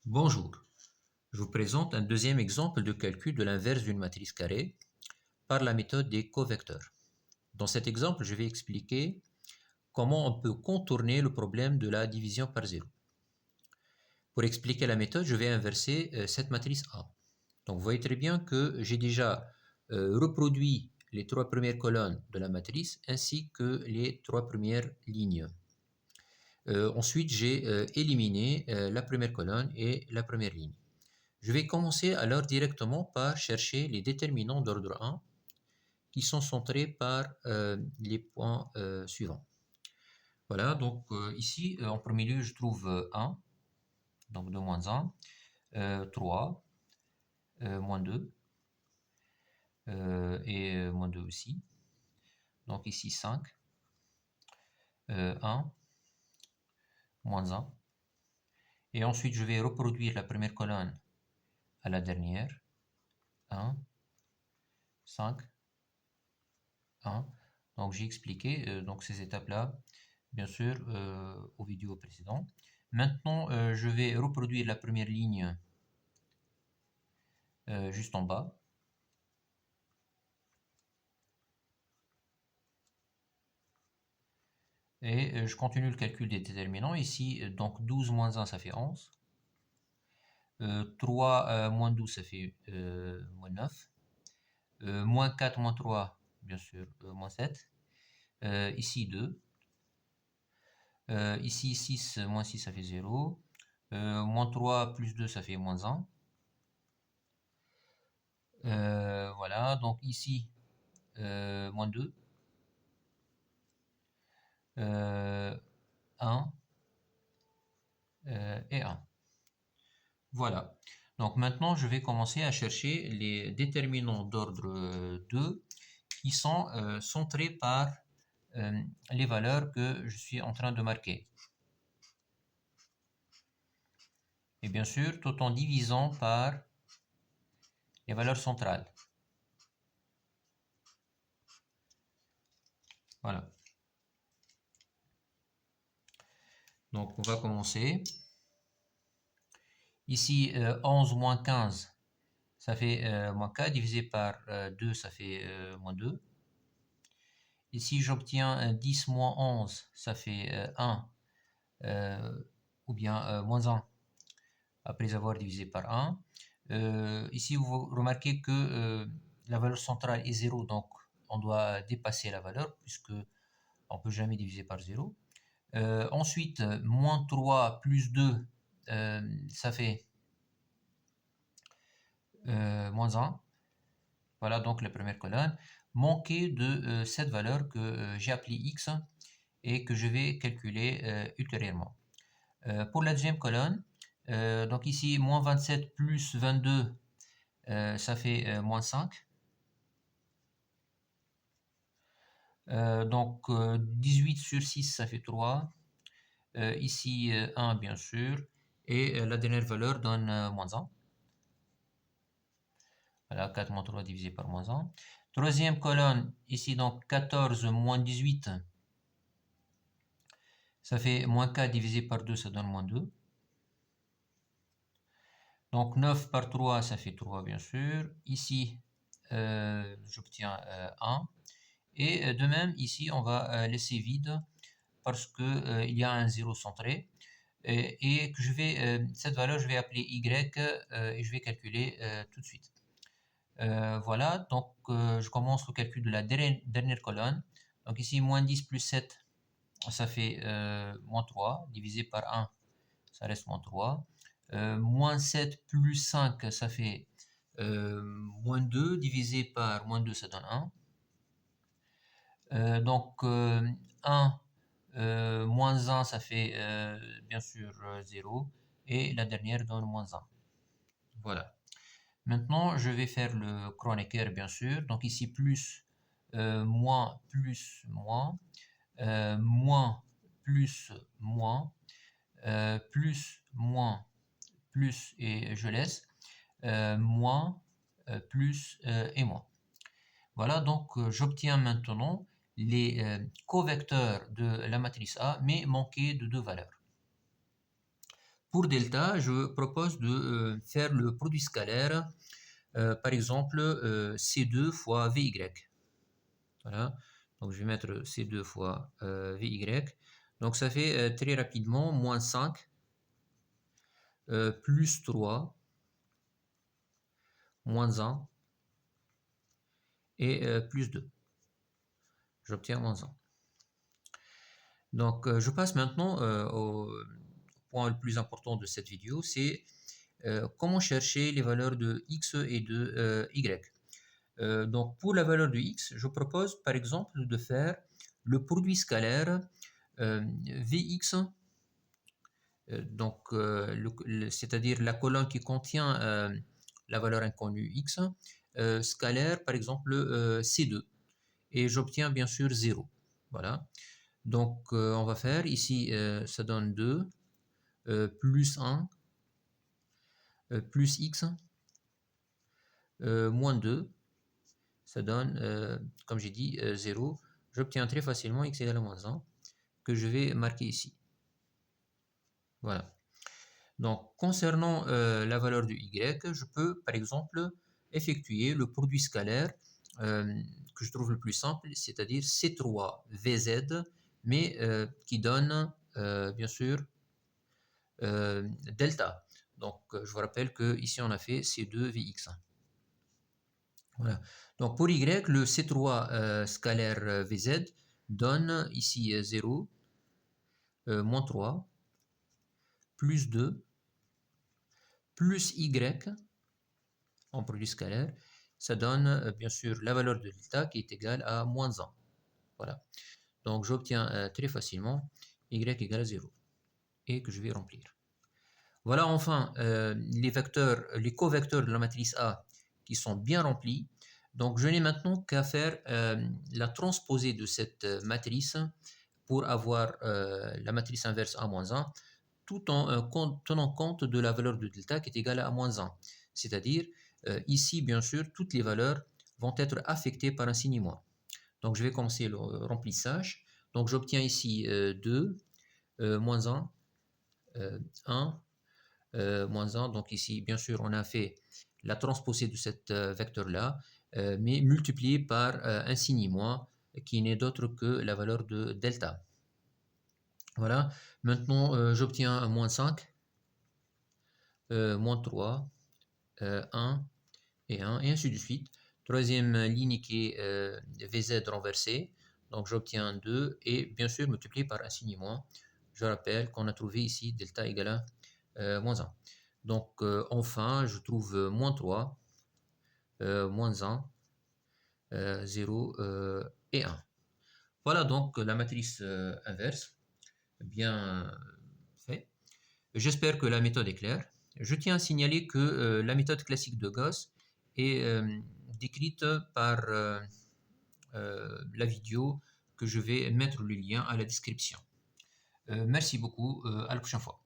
Bonjour, je vous présente un deuxième exemple de calcul de l'inverse d'une matrice carrée par la méthode des covecteurs. Dans cet exemple, je vais expliquer comment on peut contourner le problème de la division par zéro. Pour expliquer la méthode, je vais inverser cette matrice A. Donc vous voyez très bien que j'ai déjà reproduit les trois premières colonnes de la matrice ainsi que les trois premières lignes. Ensuite, j'ai éliminé la première colonne et la première ligne. Je vais commencer alors directement par chercher les déterminants d'ordre 1 qui sont centrés par les points suivants. Voilà, donc ici, en premier lieu, je trouve 1, donc 2 moins 1, 3, moins 2, et moins 2 aussi. Donc ici 5, 1, moins 1. Et ensuite, je vais reproduire la première colonne à la dernière. 1, 5, 1. Donc j'ai expliqué donc ces étapes-là, bien sûr, aux vidéos précédentes. Maintenant, je vais reproduire la première ligne juste en bas. Et je continue le calcul des déterminants. Ici, donc 12 moins 1, ça fait 11. 3 moins 12, ça fait moins 9. Moins 4 moins 3, bien sûr, moins 7. Ici 2. Ici 6 moins 6, ça fait 0. Moins 3 plus 2, ça fait moins 1. Voilà, donc ici, moins 2. 1 et 1. Voilà. Donc maintenant, je vais commencer à chercher les déterminants d'ordre 2 qui sont centrés par les valeurs que je suis en train de marquer. Et bien sûr, tout en divisant par les valeurs centrales. Voilà. Donc on va commencer. Ici, 11 moins 15, ça fait moins 4, divisé par 2, ça fait moins 2. Ici, j'obtiens 10 moins 11, ça fait 1, ou bien moins 1, après avoir divisé par 1. Ici, vous remarquez que la valeur centrale est 0, donc on doit dépasser la valeur, puisque on ne peut jamais diviser par 0. Ensuite, moins 3 plus 2, ça fait moins 1. Voilà donc la première colonne. Manqué de cette valeur que j'ai appelée x et que je vais calculer ultérieurement. Pour la deuxième colonne, donc ici, moins 27 plus 22, ça fait moins 5. Donc 18 sur 6, ça fait 3. Ici, 1, bien sûr. Et la dernière valeur donne moins 1. Voilà, 4 moins 3 divisé par moins 1. Troisième colonne, ici, donc 14 moins 18, ça fait moins 4 divisé par 2, ça donne moins 2. Donc 9 par 3, ça fait 3, bien sûr. Ici, j'obtiens 1. Et de même, ici, on va laisser vide parce qu'il y a un 0 centré. Et que cette valeur, je vais appeler y et je vais calculer tout de suite. Voilà, donc je commence le calcul de la dernière colonne. Donc ici, moins 10 plus 7, ça fait moins 3, divisé par 1, ça reste moins 3. Moins 7 plus 5, ça fait moins 2, divisé par moins 2, ça donne 1. Donc 1 moins 1, ça fait bien sûr 0. Et la dernière donne moins 1. Voilà. Maintenant, je vais faire le Kronecker, bien sûr. Donc ici, plus, moins, moins, plus, moins, plus, et je laisse, moins, plus et moins. Voilà, donc j'obtiens maintenant les covecteurs de la matrice A, mais manqués de deux valeurs. Pour delta, je propose de faire le produit scalaire, par exemple C2 fois VY. Voilà, donc je vais mettre C2 fois VY. Donc ça fait très rapidement moins 5 plus 3 moins 1 et plus 2. J'obtiens moins 1. Donc je passe maintenant au point le plus important de cette vidéo, c'est comment chercher les valeurs de x et de y. Donc pour la valeur de x, je propose par exemple de faire le produit scalaire Vx, donc c'est-à-dire la colonne qui contient la valeur inconnue x, scalaire par exemple C2, et j'obtiens bien sûr 0. Voilà. Donc on va faire ici, ça donne 2 plus 1 plus x moins 2, ça donne, comme j'ai dit, 0. J'obtiens très facilement x égale à moins 1, que je vais marquer ici. Voilà. Donc, concernant la valeur de y, je peux, par exemple, effectuer le produit scalaire que je trouve le plus simple, c'est-à-dire C3VZ, mais qui donne, bien sûr, delta. Donc, je vous rappelle qu'ici, on a fait C2VX. Voilà. Donc, pour y, le C3 scalaire VZ donne ici 0, moins 3, plus 2, plus y en produit scalaire, ça donne bien sûr la valeur de delta qui est égale à moins 1. Voilà. Donc j'obtiens très facilement y égale à 0 et que je vais remplir. Voilà enfin les vecteurs, les covecteurs de la matrice A qui sont bien remplis. Donc je n'ai maintenant qu'à faire la transposée de cette matrice pour avoir la matrice inverse A-1, tout en tenant compte de la valeur de delta qui est égale à moins 1. C'est-à-dire, ici, bien sûr, toutes les valeurs vont être affectées par un signe moins. Donc, je vais commencer le remplissage. Donc, j'obtiens ici 2, moins 1, 1, moins 1. Donc, ici, bien sûr, on a fait la transposée de cette vecteur-là, mais multiplié par un signe moins qui n'est d'autre que la valeur de delta. Voilà, maintenant j'obtiens moins 5, moins 3, 1 et 1, et ainsi de suite. Troisième ligne qui est VZ renversé, donc j'obtiens 2 et bien sûr multiplié par un signe moins. Je rappelle qu'on a trouvé ici delta égale à moins 1. Donc enfin, je trouve moins 3, moins 1, 0 et 1. Voilà donc la matrice inverse, bien fait. J'espère que la méthode est claire. Je tiens à signaler que la méthode classique de Gauss est décrite par la vidéo que je vais mettre le lien à la description. Merci beaucoup, à la prochaine fois.